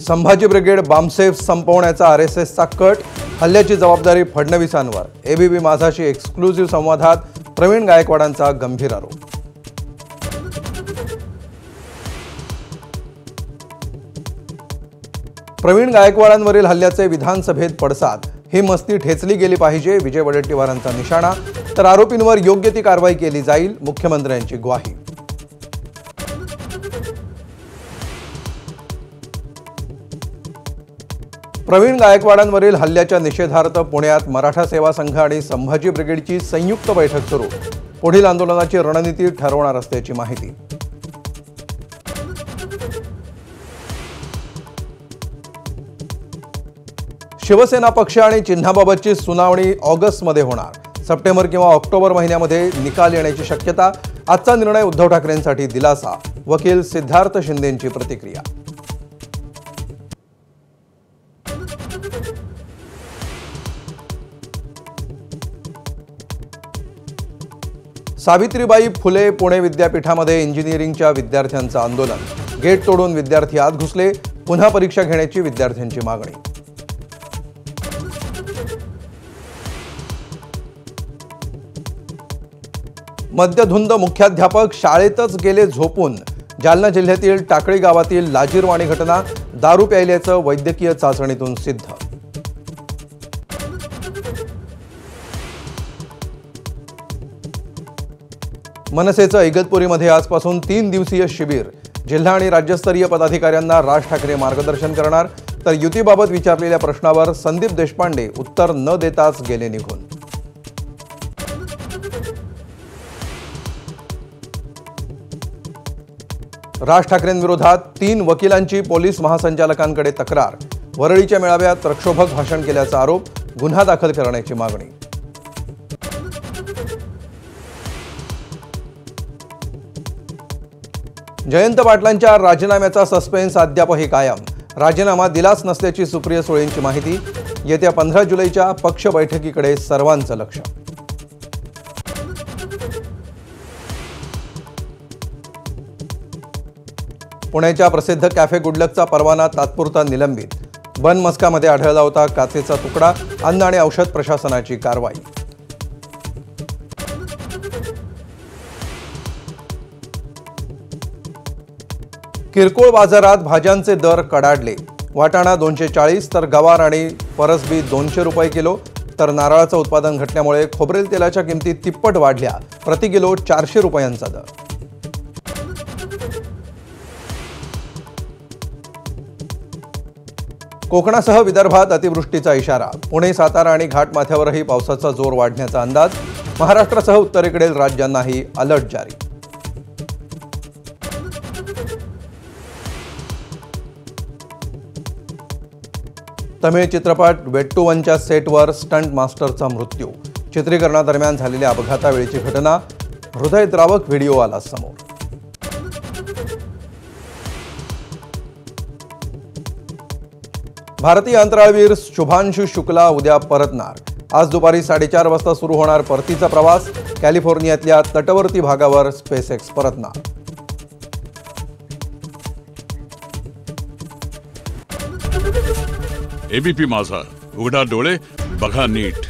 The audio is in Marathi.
संभाजी ब्रिगेड बामसेफ संपवण्याचा आरएसएसचा कट, हल्ल्याची जबाबदारी फडणवीसांवर। एबीपी माझाशी एक्सक्लुझिव्ह संवादात प्रवीण गायकवाडांचा गंभीर आरोप। प्रवीण गायकवाडांवरील हल्ल्याचे विधानसभेत पडसाद, ही मस्ती ठेचली गेली पाहिजे विजय वडेट्टीवारांचा निशाणा, तर आरोपींवर योग्य ती कारवाई केली जाईल, मुख्यमंत्र्यांची ग्वाही। प्रवीण गायकवाडांवरील हल्ल्याच्या निषेधार्थ पुण्यात मराठा सेवा संघ आणि संभाजी ब्रिगेडची संयुक्त बैठक सुरू, पुढील आंदोलनाची रणनीती ठरवणार असल्याची माहिती। शिवसेना पक्ष आणि चिन्हाबाबतची सुनावणी ऑगस्टमध्ये होणार, सप्टेंबर किंवा ऑक्टोबर महिन्यामध्ये निकाल येण्याची शक्यता। आजचा निर्णय उद्धव ठाकरेंसाठी दिलासा, वकील सिद्धार्थ शिंदेंची प्रतिक्रिया। सावित्रीबाई फुले पुणे विद्यापीठामध्ये इंजिनिअरिंगच्या विद्यार्थ्यांचं आंदोलन, गेट तोडून विद्यार्थी आत घुसले, पुन्हा परीक्षा घेण्याची विद्यार्थ्यांची मागणी। मद्यधुंद मुख्याध्यापक शाळेतच गेले झोपून, जालना जिल्ह्यातील टाकळी गावातील लाजीरवाणी घटना, दारू प्यायल्याचं वैद्यकीय चाचणीतून सिद्ध। मनसेचं इगतपुरीमध्ये आजपासून 3 दिवसीय शिबिर, जिल्हा आणि राज्यस्तरीय पदाधिकाऱ्यांना राज ठाकरे मार्गदर्शन करणार, तर युतीबाबत विचारलेल्या प्रश्नावर संदीप देशपांडे उत्तर न देताच गेले निघून। राज ठाकरेंविरोधात 3 वकिलांची पोलीस महासंचालकांकडे तक्रार, वरळीच्या मेळाव्यात प्रक्षोभक भाषण केल्याचा आरोप, गुन्हा दाखल करण्याची मागणी। जयंत पाटलांच्या राजीनाम्याचा सस्पेन्स अद्यापही कायम, राजीनामा दिलाच नसल्याची सुप्रिया सुळेंची माहिती। येत्या 15 जुलैच्या पक्ष बैठकीकडे सर्वांचं लक्ष। पुण्याच्या प्रसिद्ध कॅफे गुडलकचा परवाना तात्पुरता निलंबित, बनमस्कामध्ये आढळला होता काचेचा तुकडा, अन्न आणि औषध प्रशासनाची कारवाई। किरकोळ बाजारात भाज्यांचे दर कडाडले, वाटाणा 240 तर गवार आणि परसबी 200 रुपये किलो, तर नारळाचं उत्पादन घटल्यामुळे खोबरेल तेलाच्या किमती तिप्पट वाढल्या, प्रति किलो 400 रुपयांचा दर। कोकणासह विदर्भात अतिवृष्टीचा इशारा, पुणे, सातारा आणि घाटमाथ्यावरही पावसाचा जोर वाढण्याचा अंदाज, महाराष्ट्रासह उत्तरेकडील राज्यांनाही अलर्ट जारी। तमिळ चित्रपट वेट्टुवनच्या सेटवर स्टंट मास्टरचा मृत्यू, चित्रीकरणादरम्यान झालेल्या अपघातावेळीची घटना, हृदयद्रावक व्हिडिओ आला समोर। भारतीय अंतराळवीर शुभांशु शुक्ला उद्या परतणार, आज दुपारी 4:30 वाजता सुरू होणार परतीचा प्रवास, कॅलिफोर्नियातल्या तटवर्ती भागावर स्पेसएक्स परतणार। एबीपी माझा, उघडा डोळे बघा नीट।